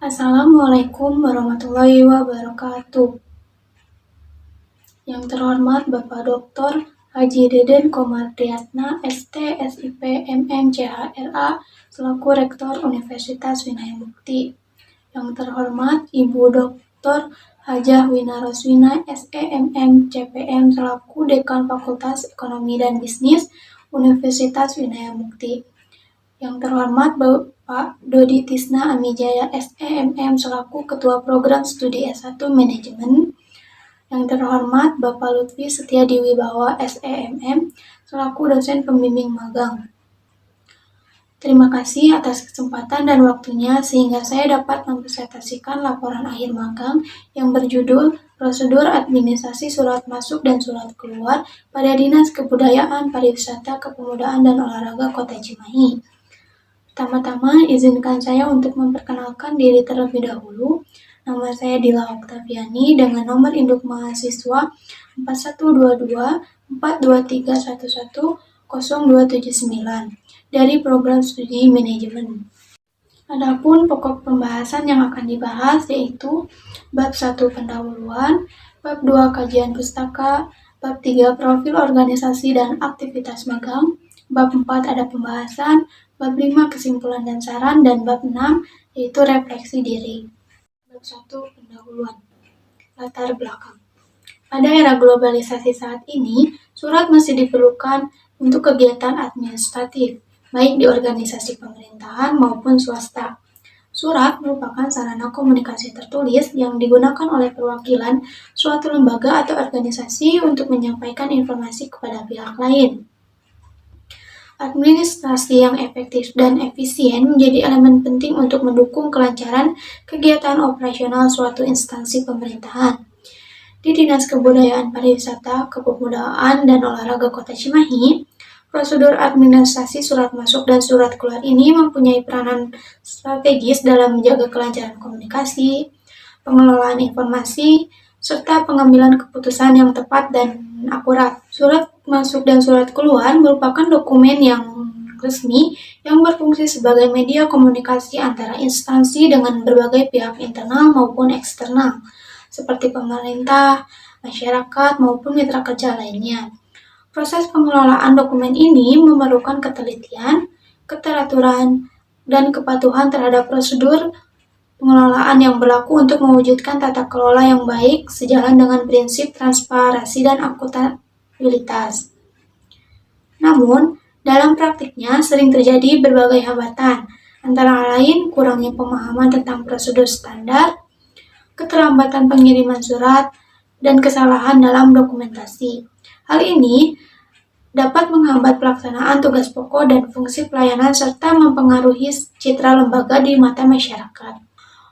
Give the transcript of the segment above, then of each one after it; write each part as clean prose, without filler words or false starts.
Assalamualaikum warahmatullahi wabarakatuh. Yang terhormat Bapak Dr. Haji Deden Komardiatna, ST, SIP, MM, CHRA, selaku Rektor Universitas Winaya Mukti. Yang terhormat Ibu Dr. Hajah Wina Roswina, SE, MM, CPM, selaku Dekan Fakultas Ekonomi dan Bisnis Universitas Winaya Mukti. Yang terhormat Bapak Dodi Tisna Amijaya, SEMM, selaku Ketua Program Studi S1 Manajemen. Yang terhormat Bapak Lutfi Setiadi Wibawa, SEMM, selaku dosen pembimbing magang. Terima kasih atas kesempatan dan waktunya sehingga saya dapat mempresentasikan laporan akhir magang yang berjudul Prosedur Administrasi Surat Masuk dan Surat Keluar pada Dinas Kebudayaan, Pariwisata, Kepemudaan, dan Olahraga Kota Cimahi. Pertama-tama, izinkan saya untuk memperkenalkan diri terlebih dahulu. Nama saya Dila Oktaviani dengan nomor induk mahasiswa 412242311079 dari program studi manajemen. Adapun pokok pembahasan yang akan dibahas yaitu bab 1 pendahuluan, bab 2 kajian pustaka, bab 3 profil organisasi dan aktivitas magang, bab 4 ada pembahasan, bab 5 kesimpulan dan saran, dan bab 6 yaitu refleksi diri. Bab 1 pendahuluan. Latar belakang. Pada era globalisasi saat ini, surat masih diperlukan untuk kegiatan administratif, baik di organisasi pemerintahan maupun swasta. Surat merupakan sarana komunikasi tertulis yang digunakan oleh perwakilan suatu lembaga atau organisasi untuk menyampaikan informasi kepada pihak lain. Administrasi yang efektif dan efisien menjadi elemen penting untuk mendukung kelancaran kegiatan operasional suatu instansi pemerintahan. Di Dinas Kebudayaan, Pariwisata, Kepemudaan, dan Olahraga Kota Cimahi, prosedur administrasi surat masuk dan surat keluar ini mempunyai peranan strategis dalam menjaga kelancaran komunikasi, pengelolaan informasi, serta pengambilan keputusan yang tepat dan akurat. Surat masuk dan surat keluar merupakan dokumen yang resmi yang berfungsi sebagai media komunikasi antara instansi dengan berbagai pihak internal maupun eksternal, seperti pemerintah, masyarakat, maupun mitra kerja lainnya. Proses pengelolaan dokumen ini memerlukan ketelitian, keteraturan, dan kepatuhan terhadap prosedur pengelolaan yang berlaku untuk mewujudkan tata kelola yang baik sejalan dengan prinsip transparansi dan akuntabilitas. Namun, dalam praktiknya sering terjadi berbagai hambatan, antara lain kurangnya pemahaman tentang prosedur standar, keterlambatan pengiriman surat, dan kesalahan dalam dokumentasi. Hal ini dapat menghambat pelaksanaan tugas pokok dan fungsi pelayanan serta mempengaruhi citra lembaga di mata masyarakat.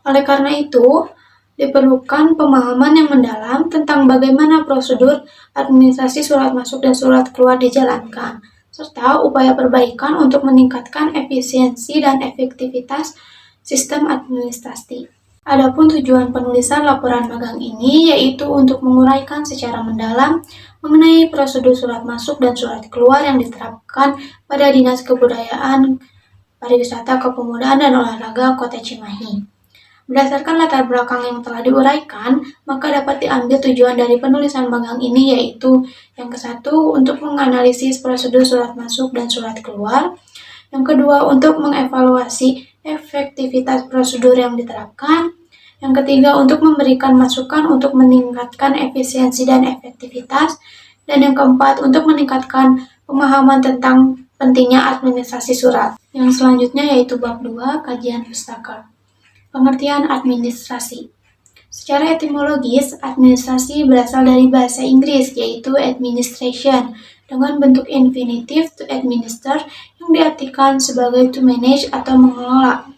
Oleh karena itu, diperlukan pemahaman yang mendalam tentang bagaimana prosedur administrasi surat masuk dan surat keluar dijalankan, serta upaya perbaikan untuk meningkatkan efisiensi dan efektivitas sistem administrasi. Adapun tujuan penulisan laporan magang ini yaitu untuk menguraikan secara mendalam mengenai prosedur surat masuk dan surat keluar yang diterapkan pada Dinas Kebudayaan, Pariwisata, Kepemudaan, dan Olahraga Kota Cimahi. Berdasarkan latar belakang yang telah diuraikan, maka dapat diambil tujuan dari penulisan magang ini yaitu yang ke-1 untuk menganalisis prosedur surat masuk dan surat keluar, yang kedua untuk mengevaluasi efektivitas prosedur yang diterapkan, yang ketiga untuk memberikan masukan untuk meningkatkan efisiensi dan efektivitas, dan yang keempat untuk meningkatkan pemahaman tentang pentingnya administrasi surat. Yang selanjutnya yaitu bab 2 kajian pustaka. Pengertian administrasi. Secara etimologis, administrasi berasal dari bahasa Inggris yaitu administration dengan bentuk infinitive to administer yang diartikan sebagai to manage atau mengelola.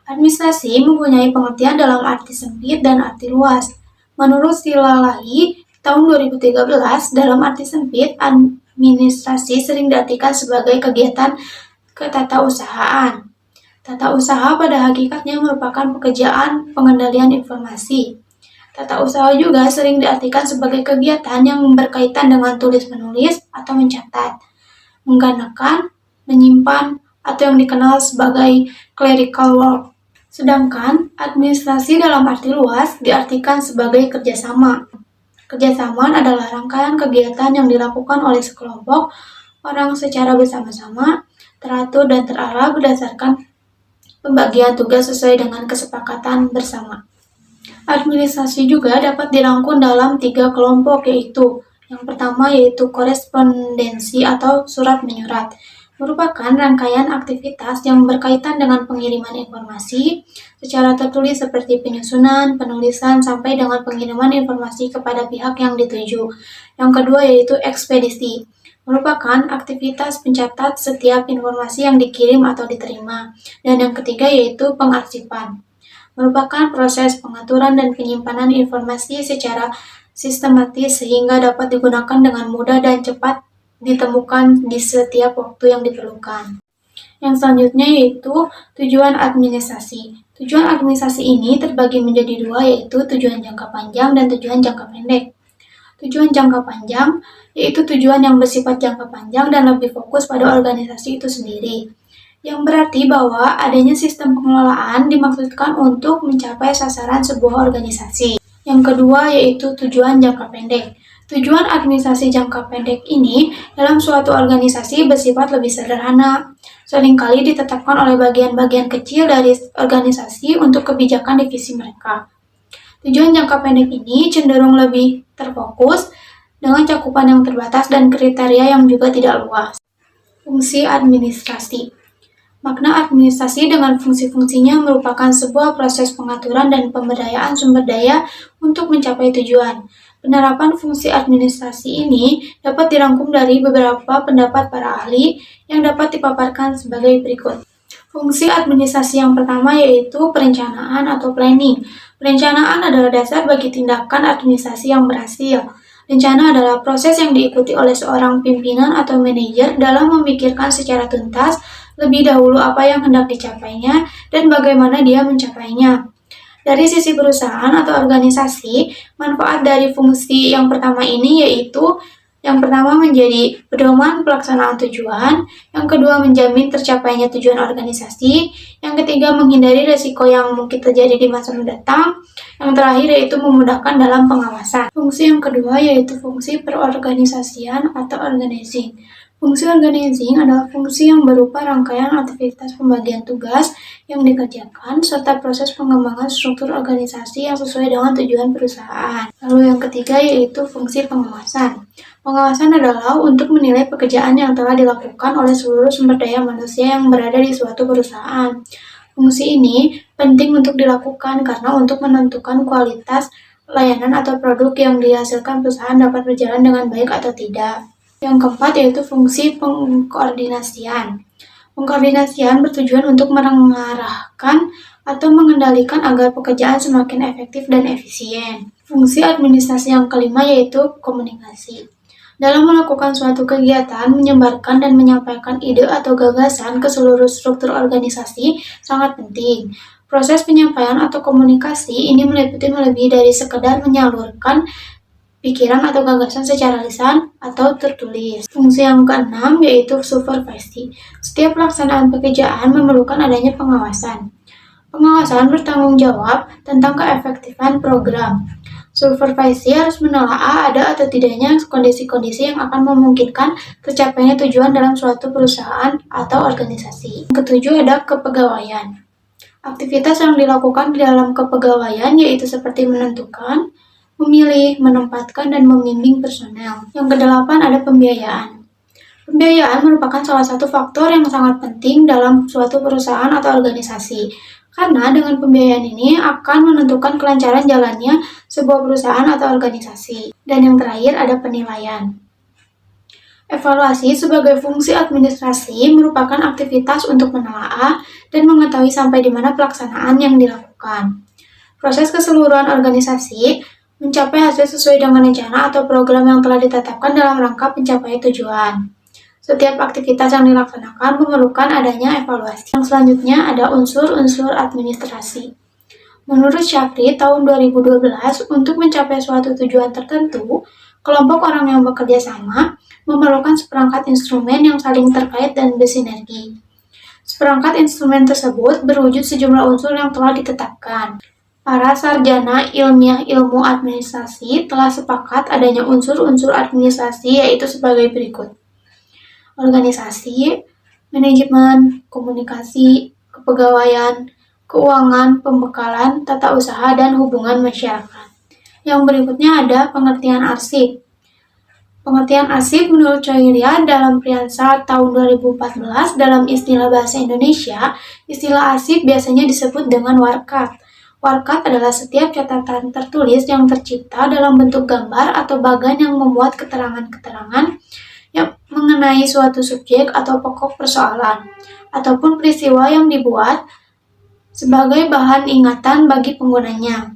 Administrasi mempunyai pengertian dalam arti sempit dan arti luas. Menurut Silalahi, tahun 2013, dalam arti sempit, administrasi sering diartikan sebagai kegiatan ketatausahaan. Tata usaha pada hakikatnya merupakan pekerjaan pengendalian informasi. Tata usaha juga sering diartikan sebagai kegiatan yang berkaitan dengan tulis-menulis atau mencatat, menggandakan, menyimpan, atau yang dikenal sebagai clerical work. Sedangkan administrasi dalam arti luas diartikan sebagai kerjasama. Kerjasama adalah rangkaian kegiatan yang dilakukan oleh sekelompok orang secara bersama-sama, teratur dan terarah berdasarkan pembagian tugas sesuai dengan kesepakatan bersama. Administrasi juga dapat dirangkum dalam 3 kelompok, yaitu yang pertama yaitu korespondensi atau surat menyurat, merupakan rangkaian aktivitas yang berkaitan dengan pengiriman informasi secara tertulis seperti penyusunan, penulisan, sampai dengan pengiriman informasi kepada pihak yang dituju. Yang kedua yaitu ekspedisi, merupakan aktivitas pencatat setiap informasi yang dikirim atau diterima. Dan yang ketiga yaitu pengarsipan, merupakan proses pengaturan dan penyimpanan informasi secara sistematis sehingga dapat digunakan dengan mudah dan cepat ditemukan di setiap waktu yang diperlukan. Yang selanjutnya yaitu tujuan administrasi. Tujuan administrasi ini terbagi menjadi 2, yaitu tujuan jangka panjang dan tujuan jangka pendek. Tujuan jangka panjang yaitu tujuan yang bersifat jangka panjang dan lebih fokus pada organisasi itu sendiri, yang berarti bahwa adanya sistem pengelolaan dimaksudkan untuk mencapai sasaran sebuah organisasi. Yang kedua yaitu tujuan jangka pendek. Tujuan administrasi jangka pendek ini dalam suatu organisasi bersifat lebih sederhana, seringkali ditetapkan oleh bagian-bagian kecil dari organisasi untuk kebijakan divisi mereka. Tujuan jangka pendek ini cenderung lebih terfokus dengan cakupan yang terbatas dan kriteria yang juga tidak luas. Fungsi administrasi. Makna administrasi dengan fungsi-fungsinya merupakan sebuah proses pengaturan dan pemberdayaan sumber daya untuk mencapai tujuan. Penerapan fungsi administrasi ini dapat dirangkum dari beberapa pendapat para ahli yang dapat dipaparkan sebagai berikut. Fungsi administrasi yang pertama yaitu perencanaan atau planning. Perencanaan adalah dasar bagi tindakan administrasi yang berhasil. Rencana adalah proses yang diikuti oleh seorang pimpinan atau manajer dalam memikirkan secara tuntas lebih dahulu apa yang hendak dicapainya dan bagaimana dia mencapainya. Dari sisi perusahaan atau organisasi, manfaat dari fungsi yang pertama ini yaitu yang pertama menjadi pedoman pelaksanaan tujuan, yang kedua menjamin tercapainya tujuan organisasi, yang ketiga menghindari risiko yang mungkin terjadi di masa mendatang, yang terakhir yaitu memudahkan dalam pengawasan. Fungsi yang kedua yaitu fungsi perorganisasian atau organizing. Fungsi organizing adalah fungsi yang berupa rangkaian aktivitas pembagian tugas yang dikerjakan serta proses pengembangan struktur organisasi yang sesuai dengan tujuan perusahaan. Lalu yang ketiga yaitu fungsi pengawasan. Pengawasan adalah untuk menilai pekerjaan yang telah dilakukan oleh seluruh sumber daya manusia yang berada di suatu perusahaan. Fungsi ini penting untuk dilakukan karena untuk menentukan kualitas layanan atau produk yang dihasilkan perusahaan dapat berjalan dengan baik atau tidak. Yang keempat yaitu fungsi pengkoordinasian. Pengkoordinasian bertujuan untuk mengarahkan atau mengendalikan agar pekerjaan semakin efektif dan efisien. Fungsi administrasi yang kelima yaitu komunikasi. Dalam melakukan suatu kegiatan, menyebarkan dan menyampaikan ide atau gagasan ke seluruh struktur organisasi sangat penting. Proses penyampaian atau komunikasi ini meliputi lebih dari sekedar menyalurkan pikiran atau gagasan secara lisan atau tertulis. Fungsi yang keenam yaitu supervisi. Setiap pelaksanaan pekerjaan memerlukan adanya pengawasan. Pengawasan bertanggung jawab tentang keefektifan program. Supervisi harus menelaah ada atau tidaknya kondisi-kondisi yang akan memungkinkan tercapainya tujuan dalam suatu perusahaan atau organisasi. Yang ketujuh ada kepegawaian. Aktivitas yang dilakukan di dalam kepegawaian yaitu seperti menentukan, memilih, menempatkan, dan membimbing personel. Yang kedelapan ada pembiayaan. Pembiayaan merupakan salah satu faktor yang sangat penting dalam suatu perusahaan atau organisasi. Karena dengan pembiayaan ini akan menentukan kelancaran jalannya sebuah perusahaan atau organisasi. Dan yang terakhir ada penilaian. Evaluasi sebagai fungsi administrasi merupakan aktivitas untuk menelaah dan mengetahui sampai di mana pelaksanaan yang dilakukan. Proses keseluruhan organisasi mencapai hasil sesuai dengan rencana atau program yang telah ditetapkan dalam rangka pencapaian tujuan. Setiap aktivitas yang dilaksanakan memerlukan adanya evaluasi. Yang selanjutnya ada unsur-unsur administrasi. Menurut Syafri tahun 2012, untuk mencapai suatu tujuan tertentu, kelompok orang yang bekerja sama memerlukan seperangkat instrumen yang saling terkait dan bersinergi. Seperangkat instrumen tersebut berwujud sejumlah unsur yang telah ditetapkan. Para sarjana ilmiah ilmu administrasi telah sepakat adanya unsur-unsur administrasi yaitu sebagai berikut: organisasi, manajemen, komunikasi, kepegawaian, keuangan, pembekalan, tata usaha, dan hubungan masyarakat. Yang berikutnya ada pengertian arsip. Pengertian arsip menurut Coiria dalam Priansa tahun 2014 dalam istilah bahasa Indonesia, istilah arsip biasanya disebut dengan warkat. Warkat adalah setiap catatan tertulis yang tercipta dalam bentuk gambar atau bagan yang memuat keterangan-keterangan yang mengenai suatu subjek atau pokok persoalan, ataupun peristiwa yang dibuat sebagai bahan ingatan bagi penggunanya.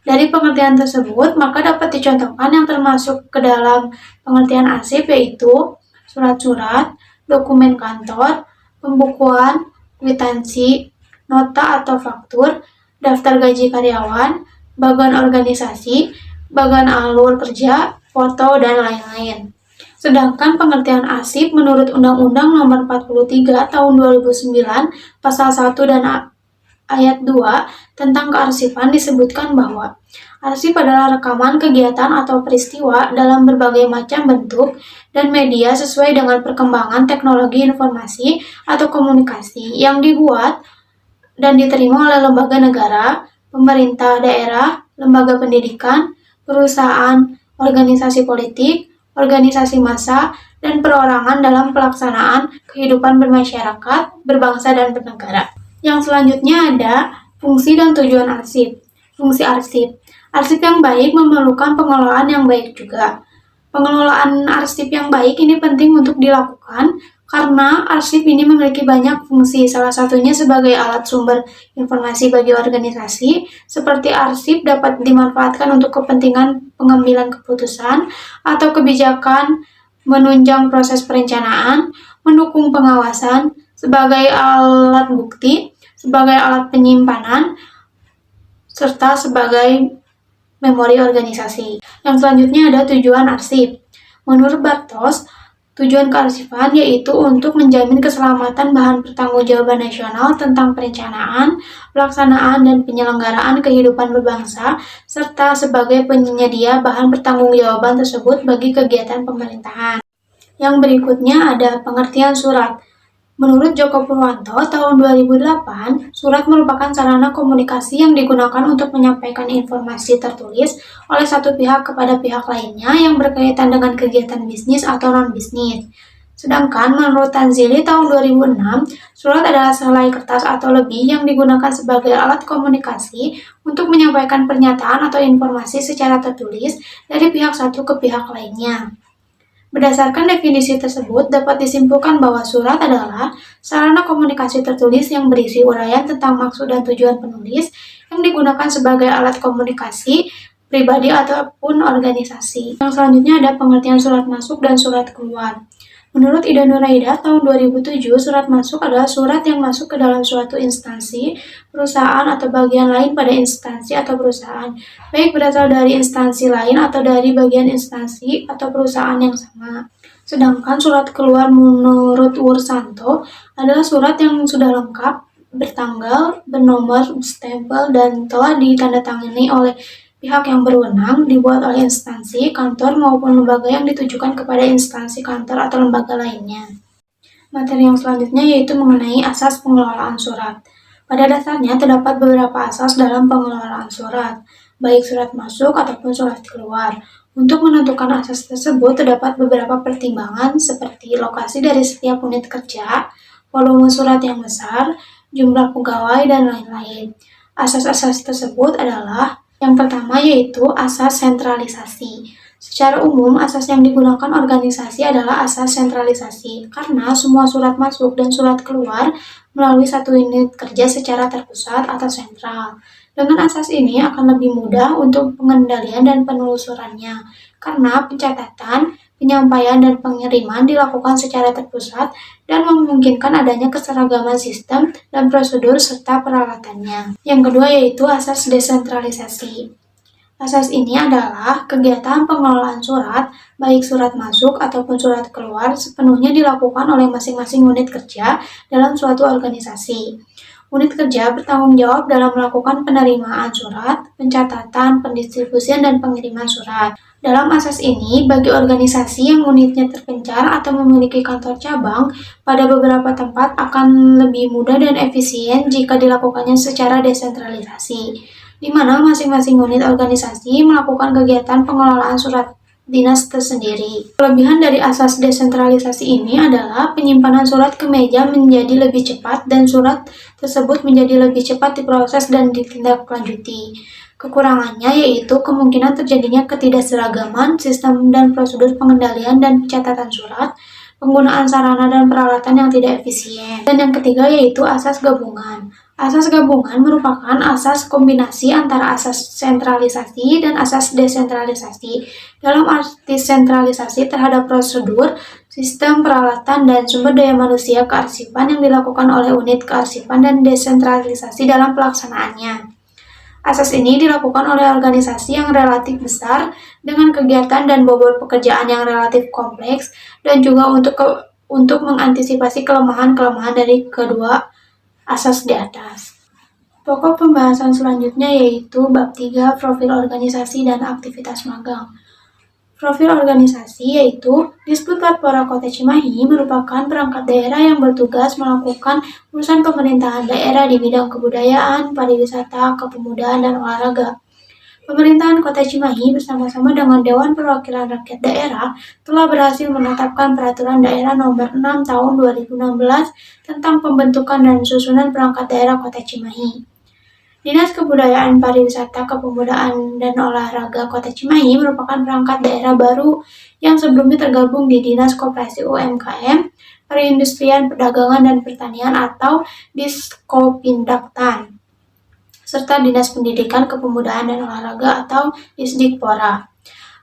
Dari pengertian tersebut, maka dapat dicontohkan yang termasuk ke dalam pengertian arsip yaitu surat-surat, dokumen kantor, pembukuan, kwitansi, nota atau faktur, daftar gaji karyawan, bagan organisasi, bagan alur kerja, foto, dan lain-lain. Sedangkan pengertian arsip menurut Undang-Undang Nomor 43 Tahun 2009 Pasal 1 dan Ayat 2 tentang kearsipan disebutkan bahwa arsip adalah rekaman kegiatan atau peristiwa dalam berbagai macam bentuk dan media sesuai dengan perkembangan teknologi informasi atau komunikasi yang dibuat dan diterima oleh lembaga negara, pemerintah daerah, lembaga pendidikan, perusahaan, organisasi politik, organisasi massa, dan perorangan dalam pelaksanaan kehidupan bermasyarakat, berbangsa, dan bernegara. Yang selanjutnya ada fungsi dan tujuan arsip. Fungsi arsip. Arsip yang baik memerlukan pengelolaan yang baik juga. Pengelolaan arsip yang baik ini penting untuk dilakukan karena arsip ini memiliki banyak fungsi. Salah satunya sebagai alat sumber informasi bagi organisasi, seperti arsip dapat dimanfaatkan untuk kepentingan pengambilan keputusan atau kebijakan, menunjang proses perencanaan, mendukung pengawasan, sebagai alat bukti, sebagai alat penyimpanan, serta sebagai memori organisasi. Yang selanjutnya ada tujuan arsip. Menurut Bartos, tujuan kearsipan yaitu untuk menjamin keselamatan bahan pertanggungjawaban nasional tentang perencanaan, pelaksanaan, dan penyelenggaraan kehidupan berbangsa, serta sebagai penyedia bahan pertanggungjawaban tersebut bagi kegiatan pemerintahan. Yang berikutnya ada pengertian surat. Menurut Joko Purwanto, tahun 2008, surat merupakan sarana komunikasi yang digunakan untuk menyampaikan informasi tertulis oleh satu pihak kepada pihak lainnya yang berkaitan dengan kegiatan bisnis atau non-bisnis. Sedangkan menurut Tanzili tahun 2006, surat adalah sehelai kertas atau lebih yang digunakan sebagai alat komunikasi untuk menyampaikan pernyataan atau informasi secara tertulis dari pihak satu ke pihak lainnya. Berdasarkan definisi tersebut, dapat disimpulkan bahwa surat adalah sarana komunikasi tertulis yang berisi uraian tentang maksud dan tujuan penulis yang digunakan sebagai alat komunikasi pribadi ataupun organisasi. Yang selanjutnya ada pengertian surat masuk dan surat keluar. Menurut Ida Nuraida tahun 2007, surat masuk adalah surat yang masuk ke dalam suatu instansi, perusahaan, atau bagian lain pada instansi atau perusahaan, baik berasal dari instansi lain atau dari bagian instansi atau perusahaan yang sama. Sedangkan surat keluar menurut Wursanto adalah surat yang sudah lengkap, bertanggal, bernomor, stempel, dan telah ditandatangani oleh pihak yang berwenang, dibuat oleh instansi, kantor, maupun lembaga yang ditujukan kepada instansi, kantor, atau lembaga lainnya. Materi yang selanjutnya yaitu mengenai asas pengelolaan surat. Pada dasarnya terdapat beberapa asas dalam pengelolaan surat, baik surat masuk ataupun surat keluar. Untuk menentukan asas tersebut terdapat beberapa pertimbangan seperti lokasi dari setiap unit kerja, volume surat yang besar, jumlah pegawai, dan lain-lain. Asas-asas tersebut adalah yang pertama yaitu asas sentralisasi. Secara umum, asas yang digunakan organisasi adalah asas sentralisasi, karena semua surat masuk dan surat keluar melalui satu unit kerja secara terpusat atau sentral. Dengan asas ini akan lebih mudah untuk pengendalian dan penelusurannya, karena pencatatan, penyampaian, dan pengiriman dilakukan secara terpusat dan memungkinkan adanya keseragaman sistem dan prosedur serta peralatannya. Yang kedua yaitu asas desentralisasi. Asas ini adalah kegiatan pengelolaan surat, baik surat masuk ataupun surat keluar, sepenuhnya dilakukan oleh masing-masing unit kerja dalam suatu organisasi. Unit kerja bertanggung jawab dalam melakukan penerimaan surat, pencatatan, pendistribusian, dan pengiriman surat. Dalam asas ini, bagi organisasi yang unitnya terpencar atau memiliki kantor cabang pada beberapa tempat akan lebih mudah dan efisien jika dilakukannya secara desentralisasi, di mana masing-masing unit organisasi melakukan kegiatan pengelolaan surat dinas tersendiri. Kelebihan dari asas desentralisasi ini adalah penyimpanan surat ke meja menjadi lebih cepat dan surat tersebut menjadi lebih cepat diproses dan ditindaklanjuti. Kekurangannya yaitu kemungkinan terjadinya ketidakseragaman sistem dan prosedur pengendalian dan pencatatan surat, penggunaan sarana dan peralatan yang tidak efisien. Dan yang ketiga yaitu asas gabungan. Asas gabungan merupakan asas kombinasi antara asas sentralisasi dan asas desentralisasi. Dalam arti sentralisasi terhadap prosedur, sistem peralatan, dan sumber daya manusia kearsipan yang dilakukan oleh unit kearsipan dan desentralisasi dalam pelaksanaannya. Asas ini dilakukan oleh organisasi yang relatif besar dengan kegiatan dan bobot pekerjaan yang relatif kompleks dan juga untuk mengantisipasi kelemahan-kelemahan dari kedua asas di atas. Pokok pembahasan selanjutnya yaitu bab 3 profil organisasi dan aktivitas magang. Profil organisasi yaitu Disbud Parpora Kota Cimahi merupakan perangkat daerah yang bertugas melakukan urusan pemerintahan daerah di bidang kebudayaan, pariwisata, kepemudaan, dan olahraga. Pemerintahan Kota Cimahi bersama-sama dengan Dewan Perwakilan Rakyat Daerah telah berhasil menetapkan Peraturan Daerah Nomor 6 Tahun 2016 tentang pembentukan dan susunan perangkat daerah Kota Cimahi. Dinas Kebudayaan, Pariwisata, Kepemudaan, dan Olahraga Kota Cimahi merupakan perangkat daerah baru yang sebelumnya tergabung di Dinas Koperasi UMKM, Perindustrian, Perdagangan, dan Pertanian atau Diskopindaktan, serta Dinas Pendidikan, Kepemudaan, dan Olahraga atau Disdikpora.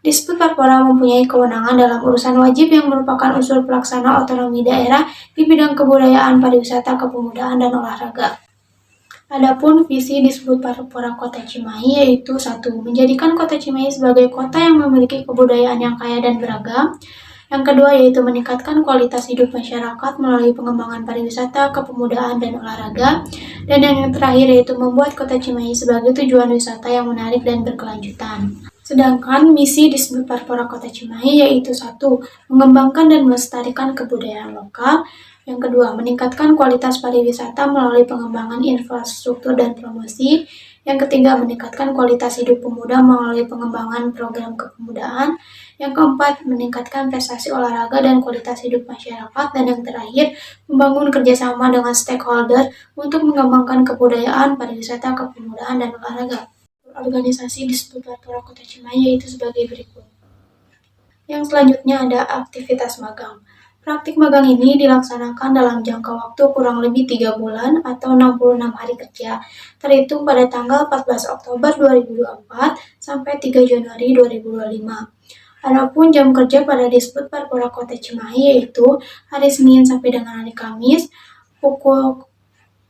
Disbud Parpora mempunyai kewenangan dalam urusan wajib yang merupakan unsur pelaksana otonomi daerah di bidang kebudayaan, pariwisata, kepemudaan, dan olahraga. Adapun visi Disbud Parpora Kota Cimahi yaitu 1. Menjadikan Kota Cimahi sebagai kota yang memiliki kebudayaan yang kaya dan beragam. Yang kedua yaitu meningkatkan kualitas hidup masyarakat melalui pengembangan pariwisata, kepemudaan, dan olahraga. Dan yang terakhir yaitu membuat Kota Cimahi sebagai tujuan wisata yang menarik dan berkelanjutan. Sedangkan misi Disbud Parpora Kota Cimahi yaitu 1. Mengembangkan dan melestarikan kebudayaan lokal. Yang kedua, meningkatkan kualitas pariwisata melalui pengembangan infrastruktur dan promosi. Yang ketiga, meningkatkan kualitas hidup pemuda melalui pengembangan program kepemudaan. Yang keempat, meningkatkan prestasi olahraga dan kualitas hidup masyarakat. Dan yang terakhir, membangun kerjasama dengan stakeholder untuk mengembangkan kebudayaan, pariwisata, kepemudaan, dan olahraga. Organisasi Disbud Parpora Kota Cimahi yaitu sebagai berikut. Yang selanjutnya ada aktivitas magang. Praktik magang ini dilaksanakan dalam jangka waktu kurang lebih 3 bulan atau 66 hari kerja, terhitung pada tanggal 14 Oktober 2024 sampai 3 Januari 2025. Adapun jam kerja pada Disbud Parpora Kota Cimahi yaitu hari Senin sampai dengan hari Kamis, pukul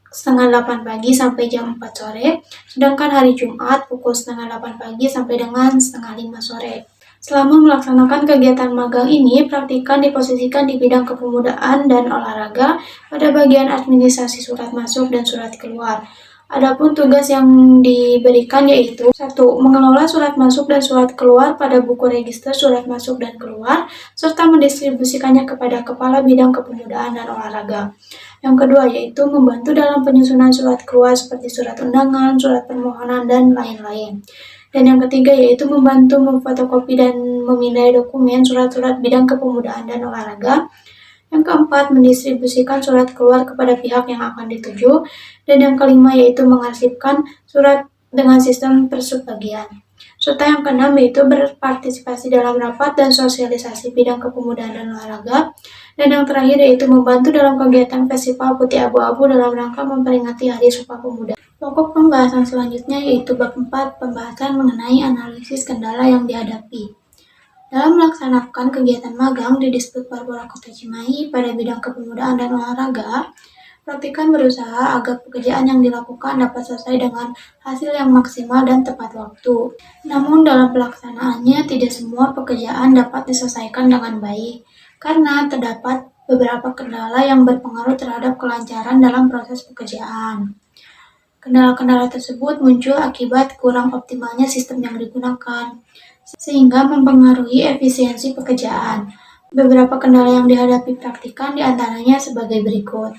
setengah 8 pagi sampai jam 4 sore, sedangkan hari Jumat pukul setengah 8 pagi sampai dengan setengah 5 sore. Selama melaksanakan kegiatan magang ini, praktikan diposisikan di bidang kepemudaan dan olahraga pada bagian administrasi surat masuk dan surat keluar. Adapun tugas yang diberikan yaitu 1. Mengelola surat masuk dan surat keluar pada buku register surat masuk dan keluar, serta mendistribusikannya kepada Kepala Bidang Kepemudaan dan Olahraga. Yang kedua yaitu membantu dalam penyusunan surat keluar seperti surat undangan, surat permohonan, dan lain-lain. Dan yang ketiga yaitu membantu memfotokopi dan memindai dokumen surat-surat bidang kepemudaan dan olahraga. Yang keempat, mendistribusikan surat keluar kepada pihak yang akan dituju. Dan yang kelima yaitu mengarsipkan surat dengan sistem persubbagian. Serta yang keenam yaitu berpartisipasi dalam rapat dan sosialisasi bidang kepemudaan dan olahraga. Dan yang terakhir yaitu membantu dalam kegiatan Festival Putih Abu-Abu dalam rangka memperingati Hari Sumpah Pemuda. Pokok pembahasan selanjutnya yaitu bab 4 pembahasan mengenai analisis kendala yang dihadapi. Dalam melaksanakan kegiatan magang di Disbud Parpora Kota Cimahi pada bidang kepemudaan dan olahraga, Praktikan berusaha agar pekerjaan yang dilakukan dapat selesai dengan hasil yang maksimal dan tepat waktu. Namun dalam pelaksanaannya tidak semua pekerjaan dapat diselesaikan dengan baik, karena terdapat beberapa kendala yang berpengaruh terhadap kelancaran dalam proses pekerjaan. Kendala-kendala tersebut muncul akibat kurang optimalnya sistem yang digunakan, sehingga mempengaruhi efisiensi pekerjaan. Beberapa kendala yang dihadapi praktikan diantaranya sebagai berikut.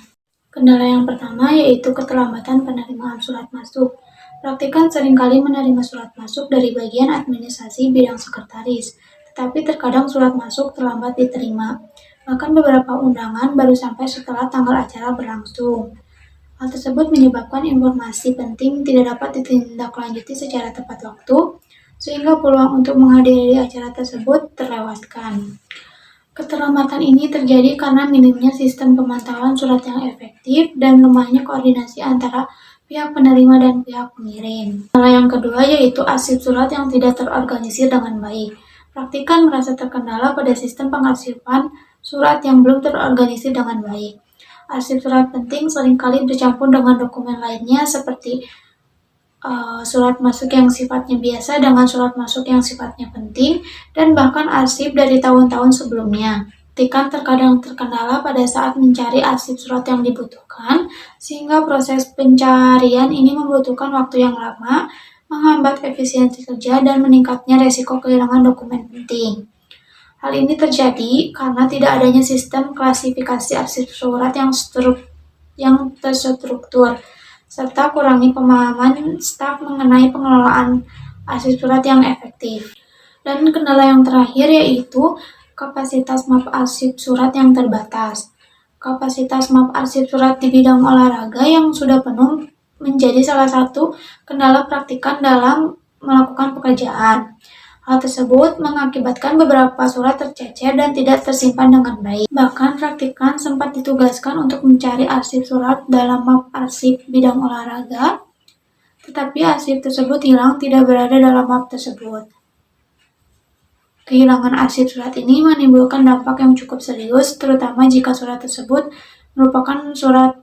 Kendala yang pertama yaitu keterlambatan penerimaan surat masuk. Praktikan seringkali menerima surat masuk dari bagian administrasi bidang sekretaris, tetapi terkadang surat masuk terlambat diterima. Bahkan beberapa undangan baru sampai setelah tanggal acara berlangsung. Hal tersebut menyebabkan informasi penting tidak dapat ditindaklanjuti secara tepat waktu, sehingga peluang untuk menghadiri acara tersebut terlewatkan. Keterlambatan ini terjadi karena minimnya sistem pemantauan surat yang efektif dan lemahnya koordinasi antara pihak penerima dan pihak pengirim. Hal yang kedua yaitu arsip surat yang tidak terorganisir dengan baik. Praktikan merasa terkendala pada sistem pengarsipan surat yang belum terorganisir dengan baik. Arsip surat penting seringkali bercampur dengan dokumen lainnya seperti surat masuk yang sifatnya biasa dengan surat masuk yang sifatnya penting, dan bahkan arsip dari tahun-tahun sebelumnya. Praktikan terkadang terkendala pada saat mencari arsip surat yang dibutuhkan, sehingga proses pencarian ini membutuhkan waktu yang lama, menghambat efisiensi kerja, dan meningkatnya resiko kehilangan dokumen penting. Hal ini terjadi karena tidak adanya sistem klasifikasi arsip surat yang terstruktur, serta kurangnya pemahaman staf mengenai pengelolaan arsip surat yang efektif. Dan kendala yang terakhir yaitu kapasitas map arsip surat yang terbatas. Kapasitas map arsip surat di bidang olahraga yang sudah penuh menjadi salah satu kendala praktikan dalam melakukan pekerjaan. Hal tersebut mengakibatkan beberapa surat tercecer dan tidak tersimpan dengan baik. Bahkan praktikan sempat ditugaskan untuk mencari arsip surat dalam map arsip bidang olahraga, tetapi arsip tersebut hilang tidak berada dalam map tersebut. Kehilangan arsip surat ini menimbulkan dampak yang cukup serius, terutama jika surat tersebut merupakan surat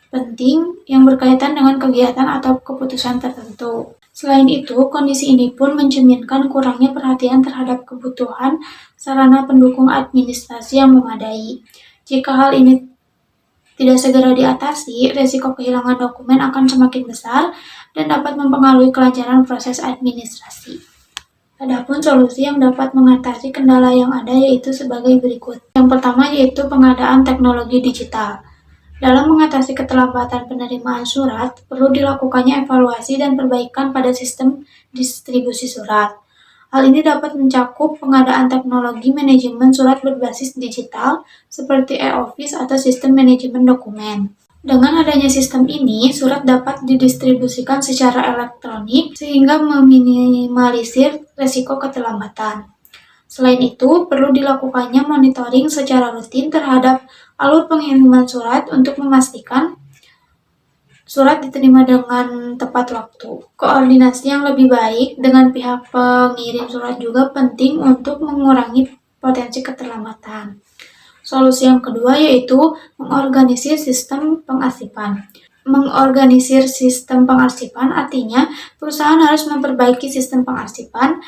penting yang berkaitan dengan kegiatan atau keputusan tertentu. Selain itu, kondisi ini pun mencerminkan kurangnya perhatian terhadap kebutuhan sarana pendukung administrasi yang memadai. Jika hal ini tidak segera diatasi, risiko kehilangan dokumen akan semakin besar dan dapat mempengaruhi kelancaran proses administrasi. Adapun solusi yang dapat mengatasi kendala yang ada yaitu sebagai berikut. Yang pertama yaitu pengadaan teknologi digital. Dalam mengatasi keterlambatan penerimaan surat, perlu dilakukannya evaluasi dan perbaikan pada sistem distribusi surat. Hal ini dapat mencakup pengadaan teknologi manajemen surat berbasis digital seperti e-office atau sistem manajemen dokumen. Dengan adanya sistem ini, surat dapat didistribusikan secara elektronik sehingga meminimalisir risiko keterlambatan. Selain itu, perlu dilakukannya monitoring secara rutin terhadap alur pengiriman surat untuk memastikan surat diterima dengan tepat waktu. Koordinasi yang lebih baik dengan pihak pengirim surat juga penting untuk mengurangi potensi keterlambatan. Solusi yang kedua yaitu mengorganisir sistem pengarsipan. Mengorganisir sistem pengarsipan artinya perusahaan harus memperbaiki sistem pengarsipan.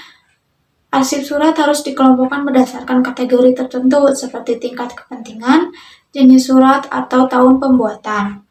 Arsip surat harus dikelompokkan berdasarkan kategori tertentu seperti tingkat kepentingan, jenis surat, atau tahun pembuatan.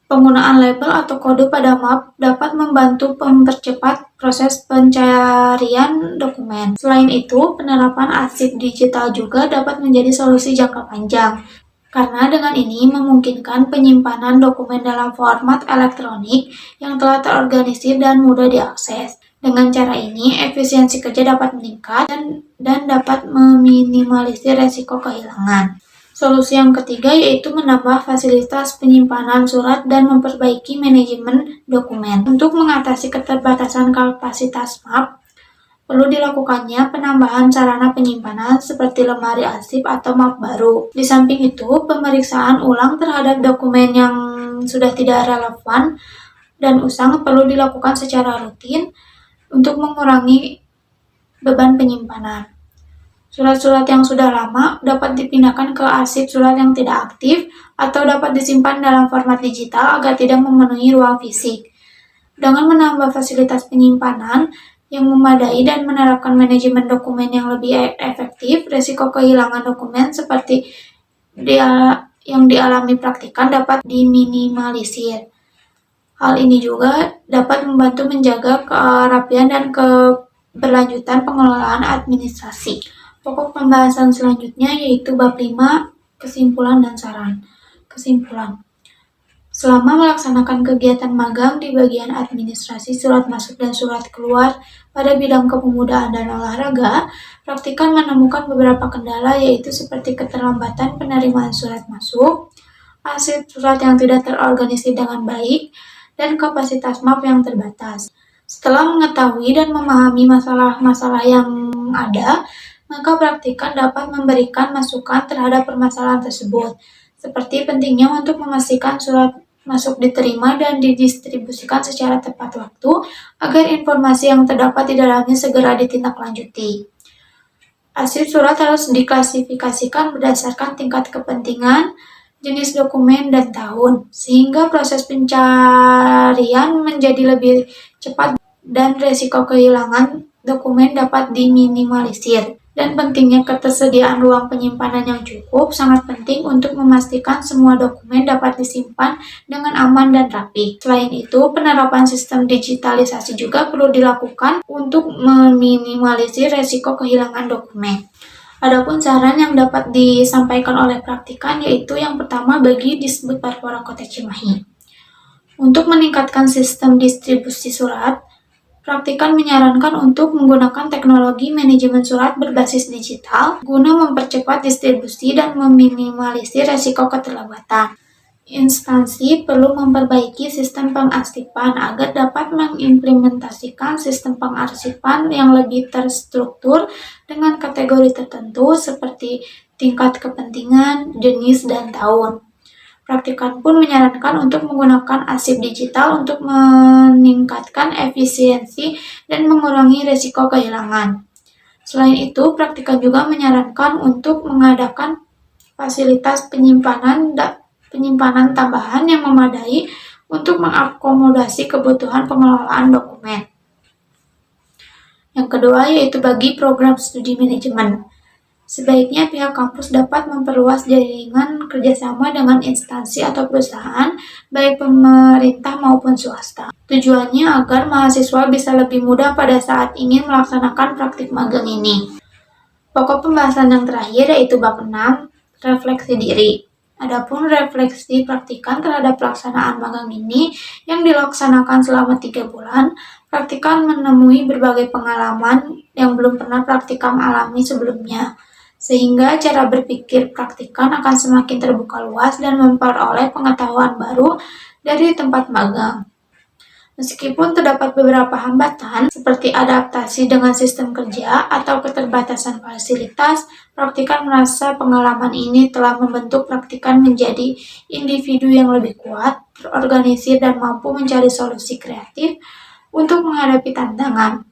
Penggunaan label atau kode pada map dapat membantu mempercepat proses pencarian dokumen. Selain itu, penerapan arsip digital juga dapat menjadi solusi jangka panjang, karena dengan ini memungkinkan penyimpanan dokumen dalam format elektronik yang telah terorganisir dan mudah diakses. Dengan cara ini, efisiensi kerja dapat meningkat dan dapat meminimalisir resiko kehilangan. Solusi yang ketiga yaitu menambah fasilitas penyimpanan surat dan memperbaiki manajemen dokumen. Untuk mengatasi keterbatasan kapasitas map, perlu dilakukannya penambahan sarana penyimpanan seperti lemari arsip atau map baru. Di samping itu, pemeriksaan ulang terhadap dokumen yang sudah tidak relevan dan usang perlu dilakukan secara rutin untuk mengurangi beban penyimpanan. Surat-surat yang sudah lama dapat dipindahkan ke arsip surat yang tidak aktif atau dapat disimpan dalam format digital agar tidak memenuhi ruang fisik. Dengan menambah fasilitas penyimpanan yang memadai dan menerapkan manajemen dokumen yang lebih efektif, risiko kehilangan dokumen seperti yang dialami praktikan dapat diminimalisir. Hal ini juga dapat membantu menjaga kerapian dan keberlanjutan pengelolaan administrasi. Pokok pembahasan selanjutnya yaitu bab 5, kesimpulan dan saran. Kesimpulan. Selama melaksanakan kegiatan magang di bagian administrasi surat masuk dan surat keluar pada bidang kepemudaan dan olahraga, praktikan menemukan beberapa kendala yaitu seperti keterlambatan penerimaan surat masuk, arsip surat yang tidak terorganisir dengan baik, dan kapasitas map yang terbatas. Setelah mengetahui dan memahami masalah-masalah yang ada, maka praktikan dapat memberikan masukan terhadap permasalahan tersebut, seperti pentingnya untuk memastikan surat masuk diterima dan didistribusikan secara tepat waktu agar informasi yang terdapat di dalamnya segera ditindaklanjuti. Arsip surat harus diklasifikasikan berdasarkan tingkat kepentingan, jenis dokumen, dan tahun, sehingga proses pencarian menjadi lebih cepat dan risiko kehilangan dokumen dapat diminimalisir. Dan pentingnya ketersediaan ruang penyimpanan yang cukup sangat penting untuk memastikan semua dokumen dapat disimpan dengan aman dan rapi. Selain itu, penerapan sistem digitalisasi juga perlu dilakukan untuk meminimalisir risiko kehilangan dokumen. Adapun saran yang dapat disampaikan oleh praktikan yaitu yang pertama bagi Disbud Parpora Kota Cimahi. Untuk meningkatkan sistem distribusi surat, praktikan menyarankan untuk menggunakan teknologi manajemen surat berbasis digital guna mempercepat distribusi dan meminimalisir risiko keterlambatan. Instansi perlu memperbaiki sistem pengarsipan agar dapat mengimplementasikan sistem pengarsipan yang lebih terstruktur dengan kategori tertentu seperti tingkat kepentingan, jenis, dan tahun. Praktikan pun menyarankan untuk menggunakan arsip digital untuk meningkatkan efisiensi dan mengurangi risiko kehilangan. Selain itu, praktikan juga menyarankan untuk mengadakan fasilitas penyimpanan tambahan yang memadai untuk mengakomodasi kebutuhan pengelolaan dokumen. Yang kedua yaitu bagi program studi manajemen. Sebaiknya pihak kampus dapat memperluas jaringan kerjasama dengan instansi atau perusahaan, baik pemerintah maupun swasta. Tujuannya agar mahasiswa bisa lebih mudah pada saat ingin melaksanakan praktik magang ini. Pokok pembahasan yang terakhir yaitu bab 6, refleksi diri. Adapun refleksi praktikan terhadap pelaksanaan magang ini yang dilaksanakan selama 3 bulan, praktikan menemui berbagai pengalaman yang belum pernah praktikan alami sebelumnya, sehingga cara berpikir praktikan akan semakin terbuka luas dan memperoleh pengetahuan baru dari tempat magang. Meskipun terdapat beberapa hambatan seperti adaptasi dengan sistem kerja atau keterbatasan fasilitas, praktikan merasa pengalaman ini telah membentuk praktikan menjadi individu yang lebih kuat, terorganisir, dan mampu mencari solusi kreatif untuk menghadapi tantangan.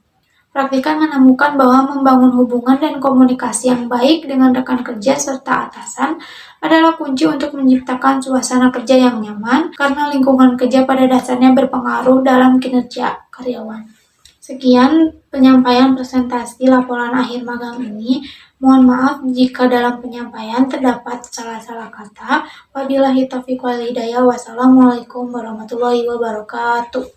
Praktikan menemukan bahwa membangun hubungan dan komunikasi yang baik dengan rekan kerja serta atasan adalah kunci untuk menciptakan suasana kerja yang nyaman karena lingkungan kerja pada dasarnya berpengaruh dalam kinerja karyawan. Sekian penyampaian presentasi laporan akhir magang ini. Mohon maaf jika dalam penyampaian terdapat salah-salah kata. Wabillahi taufiq wal hidayah. Wassalamualaikum warahmatullahi wabarakatuh.